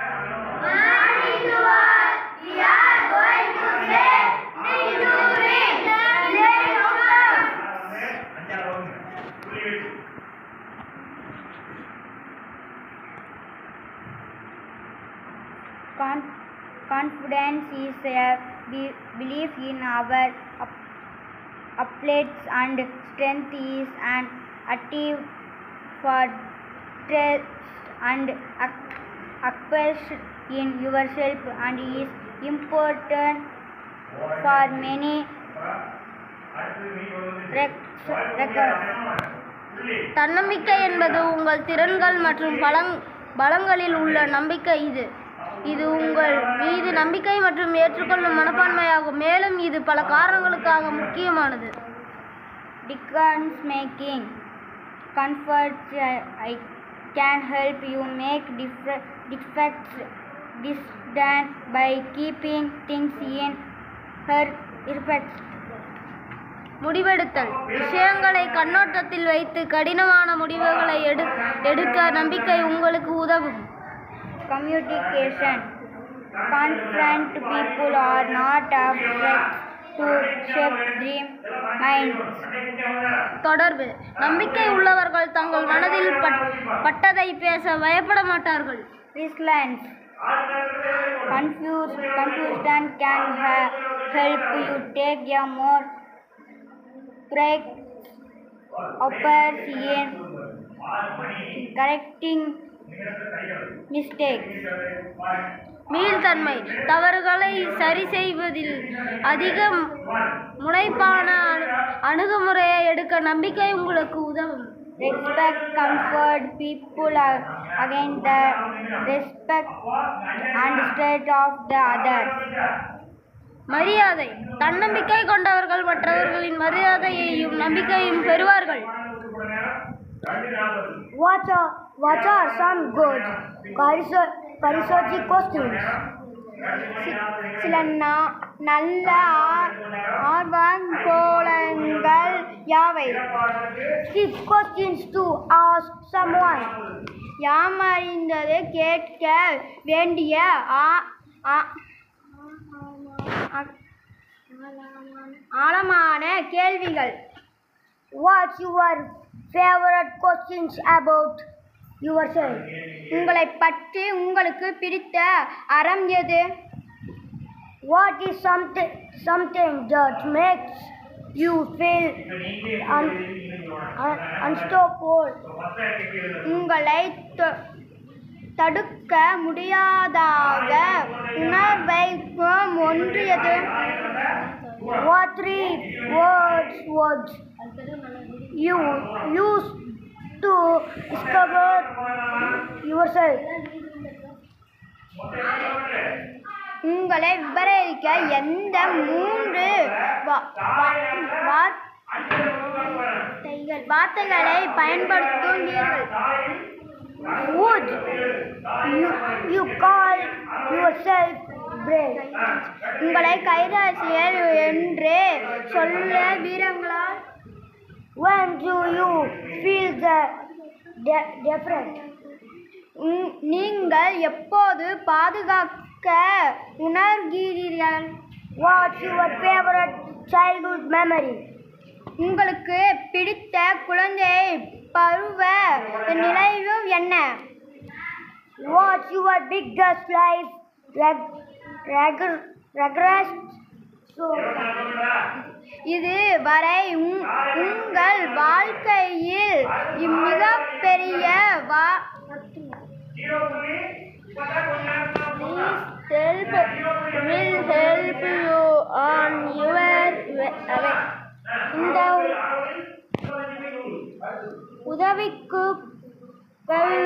Morning to all. We are going to say read to read. Read Confidence is a belief in our abilities, and strength is an active for trust and acceptance in yourself, and is important for many records. தன்னம்பிக்கை என்பது உங்கள் திறன்கள் மற்றும் பலங்களில் உள்ள நம்பிக்கை. இது உங்கள் மீது நம்பிக்கை மற்றும் ஏற்றுக்கொள்ளும் மனப்பான்மையாகும். மேலும் இது பல காரணங்களுக்காக முக்கியமானது. Decision making. Comfort can help you make difficult decisions by keeping things in perspective. முடிவெடுத்தல். விஷயங்களை கண்ணோட்டத்தில் வைத்து கடினமான முடிவுகளை எடுக்க நம்பிக்கை உங்களுக்கு உதவும். Communication. Confident people are not afraid to shape dream minds. தொடர்பு. நம்பிக்கை உள்ளவர்கள் தங்கள் மனதில் பட்டதை பேச பயப்பட மாட்டார்கள். Resilience. Confusion can help you take a more break apart in correcting mistakes. மீள்தன்மை. தவறுகளை சரி செய்வதில் அதிக முனைப்பான அணுகுமுறையை எடுக்க நம்பிக்கை உங்களுக்கு உதவும். Respect. Comfort people against the respect and state of the others. மரியாதை. தன்னம்பிக்கை கொண்டவர்கள் மற்றவர்களின் மரியாதையையும் நம்பிக்கையும் பெறுவார்கள். What are some good Parisochi questions? சில நல்ல ஆர்வங்கோளங்கள் யாவை? Skip questions to ask someone. யாமறிந்தது கேட்க வேண்டிய ஆழமான கேள்விகள். What's your favorite questions about yourself? உங்களை பற்றி உங்களுக்கு பிடித்த அறம் எது? What is something that makes you feel unstoppable? உங்களை தடுக்க முடியாதாக உணர்வைக்கும் ஒன்று எது? What 3 words would you use to discover yourself? உங்களை விவரிக்க எந்த 3 வார்த்தைகளை பயன்படுத்துவீர்கள்? Would you call yourself brave? உங்களை கைராசியர் என்று சொல்ல வீரங்களா? When do you feel the difference? நீங்கள் எப்போது பாதுகாக்க உணர்கிறீர்கள்? What's your favorite childhood memory? உங்களுக்கு பிடித்த குழந்தை பருவ நினைவு என்ன? What's your biggest life regret? இது வரை உங்கள் வாழ்க்கையில் மிகப்பெரிய will help you on your way. இந்த உதவிக்குகள்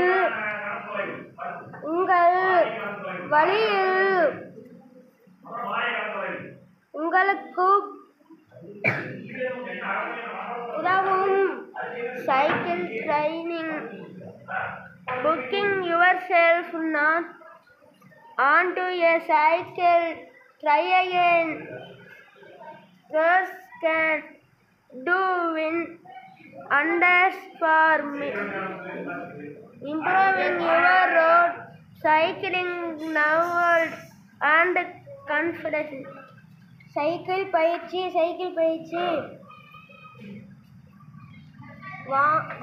உங்கள் வழியில் உங்களுக்கு உதவும். Cycle training. Booking yourself not onto a cycle. Try again. Girls can do wonders for me. Improving your road cycling nervous and confidence. Cycle பயிற்சி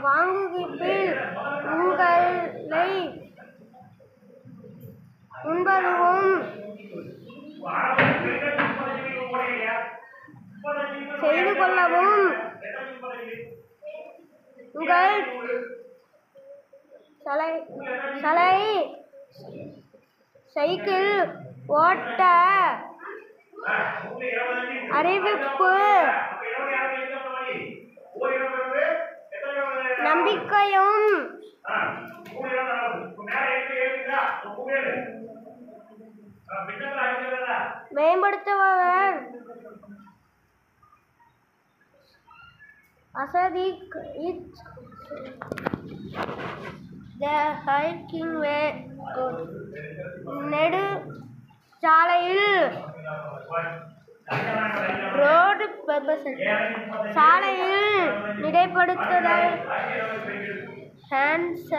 வாங்குகிப்பில் உங்களை முன்பதுவும் செய்து கொள்ளவும் உங்கள் சைக்கிள் ஓட்ட அறிவிப்பு நம்பிக்கையும் மேம்படுத்துபவர். அசதிக் இட் த ஹைக்கிங் வே. நெடு சாலையில் ரோடு சாலையில் நிலைப்படுத்துதல். ஹேண்ட்ஸ்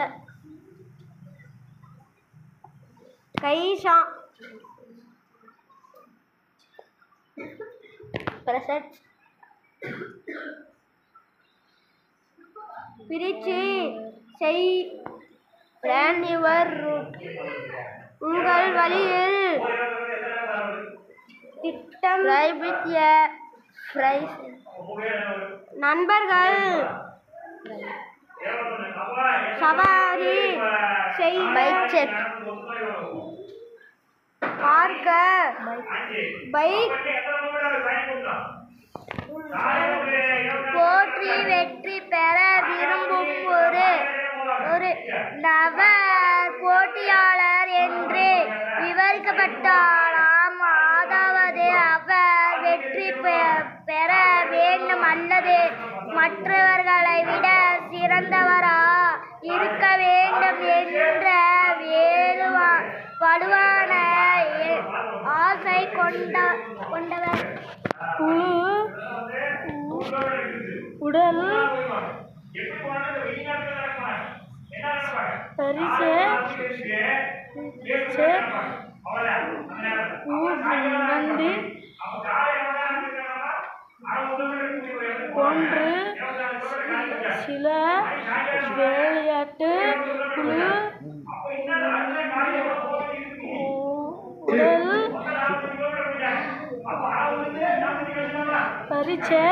பிரசட் பிரிச்சு செய். Plan your route. உங்கள் வழியில் திட்டம். நண்பர்கள் சவாரி செய். பார்க்க பைக் போற்றி வெற்றி பெற விரும்பும் ஒரு நபர் போட்டியாளர் என்று விவரிக்கப்பட்டாலாம். அதாவது அவர் வெற்றி பெற வேண்டும் அல்லது மற்றவர்களை விட சிறந்தவரா இருக்க வேண்டும் என்ற வலுவான ஆசை கொண்டவர். உடல் உணர்ந்து போன்று சில விளையாட்டு குழு உடல் பரிச்சை